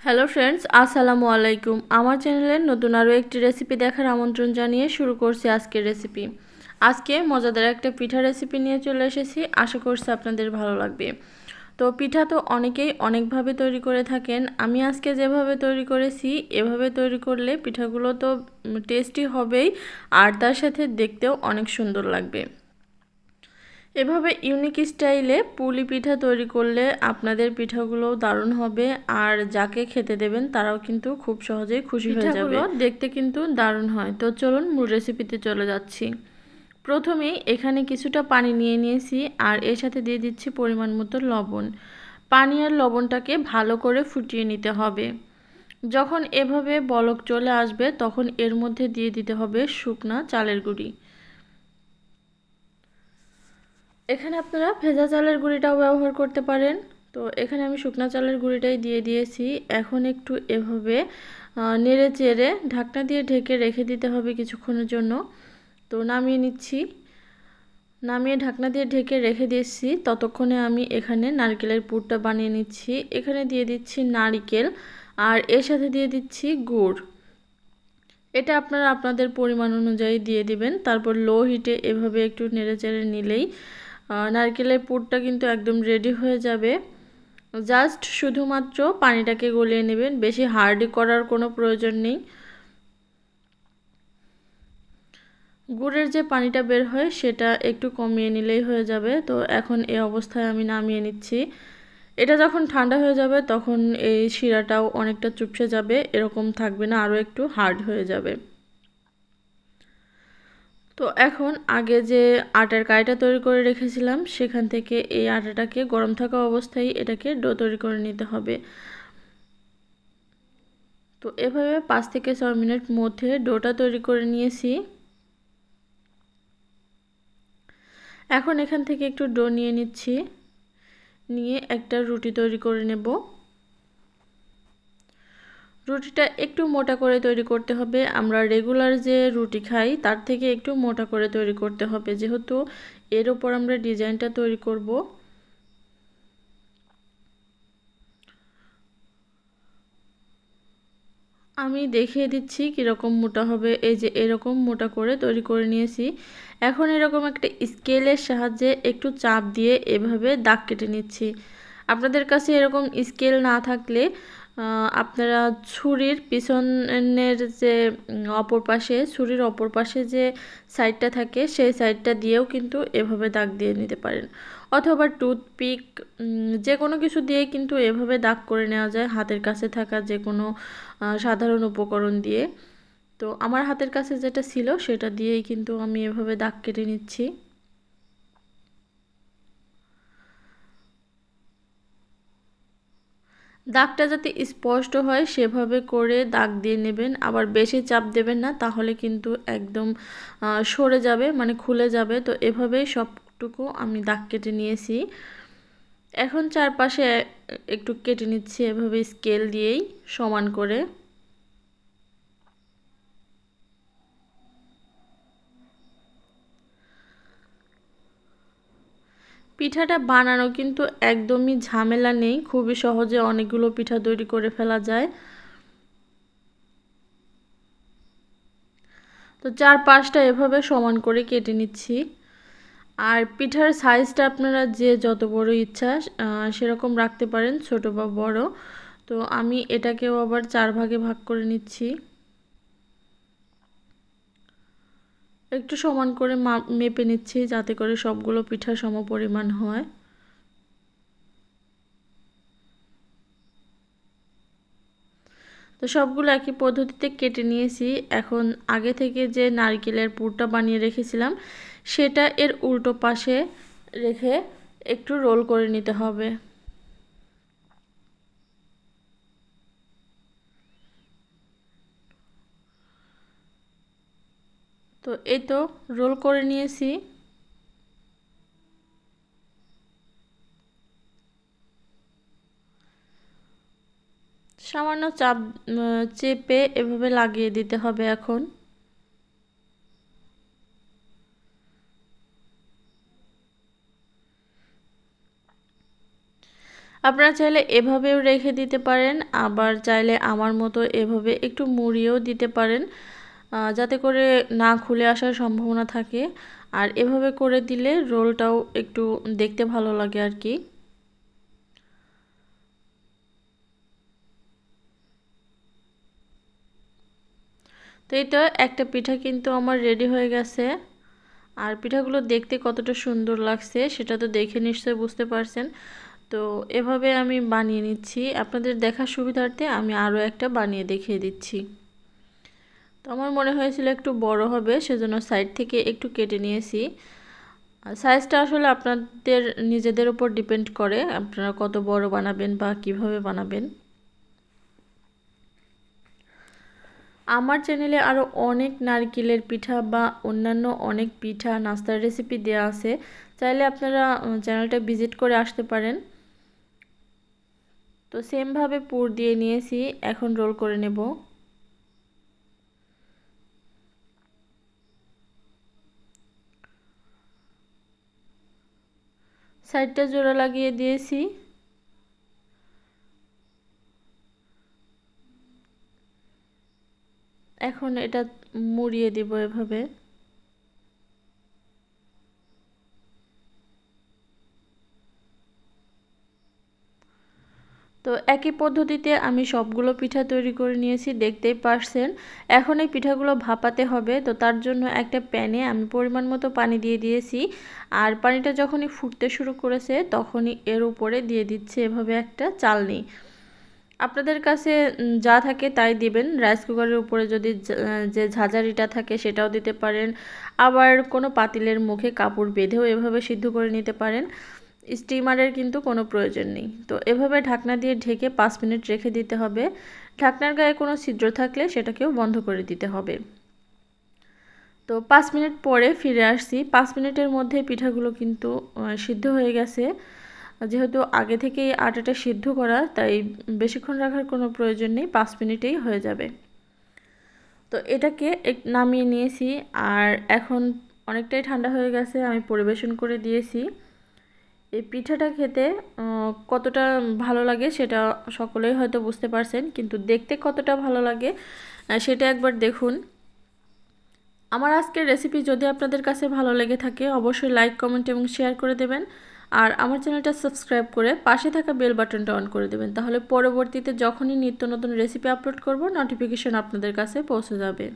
Hello friends, আসসালামু আলাইকুম। আমার চ্যানেলের নতুন আরও একটি রেসিপি দেখার আমন্ত্রণ জানিয়ে শুরু করছি আজকের রেসিপি। আজকে মজাদার একটা পিঠা রেসিপি নিয়ে চলে এসেছি, আশা করছি আপনাদের ভালো লাগবে। তো পিঠা তো অনেকেই অনেকভাবে তৈরি করে থাকেন, আমি আজকে যেভাবে তৈরি করেছি এভাবে তৈরি করলে পিঠাগুলো তো টেস্টি হবেই, আর তার সাথে দেখতেও অনেক সুন্দর লাগবে। এভাবে ইউনিক স্টাইলে পুলি পিঠা তৈরি করলে আপনাদের পিঠাগুলো দারুণ হবে, আর যাকে খেতে দেবেন তারাও কিন্তু খুব সহজেই খুশি হয়ে যাবে। দেখতে কিন্তু দারুণ হয়। তো চলুন মূল রেসিপিতে চলে যাচ্ছি। প্রথমেই এখানে কিছুটা পানি নিয়ে নিয়েছি, আর এর সাথে দিয়ে দিচ্ছি পরিমাণ মতো লবণ। পানি আর লবণটাকে ভালো করে ফুটিয়ে নিতে হবে। যখন এভাবে বলক চলে আসবে তখন এর মধ্যে দিয়ে দিতে হবে শুকনা চালের গুঁড়ি। এখানে আপনারা ভেজা চালের গুঁড়িটাও ব্যবহার করতে পারেন। তো এখানে আমি শুকনা চালের গুঁড়িটাই দিয়ে দিয়েছি। এখন একটু এভাবে নেড়ে চেড়ে ঢাকনা দিয়ে ঢেকে রেখে দিতে হবে কিছুক্ষণের জন্য। তো নামিয়ে নিচ্ছি। নামিয়ে ঢাকনা দিয়ে ঢেকে রেখে দিয়েছি। ততক্ষণে আমি এখানে নারকেলের পুরটা বানিয়ে নিচ্ছি। এখানে দিয়ে দিচ্ছি নারকেল, আর এর সাথে দিয়ে দিচ্ছি গুড়। এটা আপনারা আপনাদের পরিমাণ অনুযায়ী দিয়ে দিবেন। তারপর লো হিটে এভাবে একটু নেড়ে চেড়ে নিলেই নারকেলের পুরটা কিন্তু একদম রেডি হয়ে যাবে। জাস্ট শুধুমাত্র পানিটাকে গলিয়ে নেবেন, বেশি হার্ড করার কোনো প্রয়োজন নেই। গুড়ের যে পানিটা বের হয় সেটা একটু কমিয়ে নিলেই হয়ে যাবে। তো এখন এই অবস্থায় আমি নামিয়ে নিচ্ছি। এটা যখন ঠান্ডা হয়ে যাবে তখন এই শিরাটাও অনেকটা চুপসে যাবে, এরকম থাকবে না, আরও একটু হার্ড হয়ে যাবে। তো এখন আগে যে আটার কাইটা তৈরি করে রেখেছিলাম সেখান থেকে এই আটাটাকে গরম থাকা অবস্থায় এটাকে ডো তৈরি করে নিতে হবে। তো এভাবে 5 থেকে 6 মিনিট মধ্যে ডোটা তৈরি করে নিয়েছি। এখন এখান থেকে একটু ডো নিয়ে নিচ্ছি, নিয়ে একটা রুটি তৈরি করে নেব। রুটিটা একটু মোটা করে তৈরি করতে হবে। আমরা রেগুলার যে রুটি খাই তার থেকে একটু মোটা করে তৈরি করতে হবে, যেহেতু এর ওপর আমরা ডিজাইনটা তৈরি করব। আমি দেখিয়ে দিচ্ছি কীরকম মোটা হবে। এই যে এরকম মোটা করে তৈরি করে নিয়েছি। এখন এরকম একটা স্কেলের সাহায্যে একটু চাপ দিয়ে এভাবে দাগ কেটে নিচ্ছি। আপনাদের কাছে এরকম স্কেল না থাকলে আপনারা ছুরির পিছনের যে ছুরির অপর পাশে যে সাইডটা থাকে সেই সাইডটা দিয়েও কিন্তু এভাবে দাগ দিয়ে নিতে পারেন, অথবা টুথপিক যে কোনো কিছু দিয়ে কিন্তু এভাবে দাগ করে নেওয়া যায় হাতের কাছে থাকা যে কোনো সাধারণ উপকরণ দিয়ে। তো আমার হাতের কাছে যেটা ছিল সেটা দিয়েই কিন্তু আমি এভাবে দাগ কেটে নিচ্ছি। দাগটা যাতে স্পষ্ট হয় সেভাবে করে দাগ দিয়ে নেবেন, আবার বেশি চাপ দেবেন না, তাহলে কিন্তু একদম সরে যাবে, মানে খুলে যাবে। তো এভাবেই সবটুকু আমি দাগ কেটে নিয়েছি। এখন চারপাশে একটু কেটে নিচ্ছি এভাবে স্কেল দিয়েই সমান করে। পিঠাটা বানানো কিন্তু একদমই ঝামেলা নেই, খুবই সহজে অনেকগুলো পিঠা তৈরি করে ফেলা যায়। তো চারপাশটা এভাবে সমান করে কেটে নিচ্ছি। আর পিঠার সাইজটা আপনারা যে যত বড় ইচ্ছা সেরকম রাখতে পারেন, ছোট বা বড়। তো আমি এটাকেও আবার 4 ভাগে ভাগ করে নিচ্ছি। একটু সমান করে মেপে নিচ্ছি যাতে করে সবগুলো পিঠা সমপরিমাণ হয়। তো সবগুলো একই পদ্ধতিতে কেটে নিয়েছি। এখন আগে থেকে যে নারকেলের পুরটা বানিয়ে রেখেছিলাম সেটা এর উল্টো পাশে রেখে একটু রোল করে নিতে হবে। তো এই তো রোল করে নিয়েছি। সামান্য চাপ চেপে এভাবে লাগিয়ে দিতে হবে। এখন আপনারা চাইলে এভাবেও রেখে দিতে পারেন, আবার চাইলে আমার মতো এভাবে একটু মুড়িয়েও দিতে পারেন, যাতে করে না খুলে আসার সম্ভাবনা থাকে। আর এভাবে করে দিলে রোলটাও একটু দেখতে ভালো লাগে আর কি। তো এই তো একটা পিঠা কিন্তু আমার রেডি হয়ে গেছে। আর পিঠাগুলো দেখতে কতটা সুন্দর লাগছে সেটা তো দেখে নিশ্চয়ই বুঝতে পারছেন। তো এভাবে আমি বানিয়ে নিচ্ছি, আপনাদের দেখার সুবিধার্থে আমি আরও একটা বানিয়ে দেখিয়ে দিচ্ছি। তো আমার মনে হয়েছিল একটু বড় হবে, সেজন্য সাইড থেকে একটু কেটে নিয়েছি। সাইজটা আসলে আপনাদের নিজেদের উপর ডিপেন্ড করে, আপনারা কত বড় বানাবেন বা কিভাবে বানাবেন। আমার চ্যানেলে আরও অনেক নারকেলের পিঠা বা অন্যান্য অনেক পিঠা নাস্তার রেসিপি দেওয়া আছে, চাইলে আপনারা চ্যানেলটা ভিজিট করে আসতে পারেন। তো সেমভাবে পুর দিয়ে নিয়েছি, এখন রোল করে নেব। সাইডটা জোড়া লাগিয়ে দিয়েছি। এখন এটা মুড়িয়ে দিব এভাবে। তো একই পদ্ধতিতে আমি সবগুলো পিঠা তৈরি করে নিয়েছি, দেখতেই পারছেন। এখন এই পিঠাগুলো ভাপাতে হবে, তো তার জন্য একটা প্যানে আমি পরিমাণ মতো পানি দিয়ে দিয়েছি। আর পানিটা যখনই ফুটতে শুরু করেছে তখনই এর উপরে দিয়ে দিচ্ছে এভাবে একটা চালনি। আপনাদের কাছে যা থাকে তাই দিবেন। রাইস কুকারের উপরে যদি যে ঝাঁঝারিটা থাকে সেটাও দিতে পারেন, আবার কোনো পাতিলের মুখে কাপড় বেঁধেও এভাবে সিদ্ধ করে নিতে পারেন। স্টিমারের কিন্তু কোনো প্রয়োজন নেই। তো এভাবে ঢাকনা দিয়ে ঢেকে 5 মিনিট রেখে দিতে হবে। ঢাকনার গায়ে কোনো ছিদ্র থাকলে সেটাকেও বন্ধ করে দিতে হবে। তো 5 মিনিট পরে ফিরে আসছি। 5 মিনিটের মধ্যে পিঠাগুলো কিন্তু সিদ্ধ হয়ে গেছে। যেহেতু আগে থেকেই আটাটা সিদ্ধ করা, তাই বেশিক্ষণ রাখার কোনো প্রয়োজন নেই, 5 মিনিটেই হয়ে যাবে। তো এটাকে নামিয়ে নিয়েছি। আর এখন অনেকটাই ঠান্ডা হয়ে গেছে, আমি পরিবেশন করে দিয়েছি। এই পিঠাটা খেতে কতটা ভালো লাগে সেটা সকলেই হয়তো বুঝতে পারছেন, কিন্তু দেখতে কতটা ভালো লাগে সেটা একবার দেখুন। আমার আজকের রেসিপি যদি আপনাদের কাছে ভালো লেগে থাকে অবশ্যই লাইক, কমেন্ট এবং শেয়ার করে দেবেন। আর আমার চ্যানেলটা সাবস্ক্রাইব করে পাশে থাকা বেল বাটনটা অন করে দেবেন, তাহলে পরবর্তীতে যখনই নিত্য নতুন রেসিপি আপলোড করব নোটিফিকেশন আপনাদের কাছে পৌঁছে যাবে।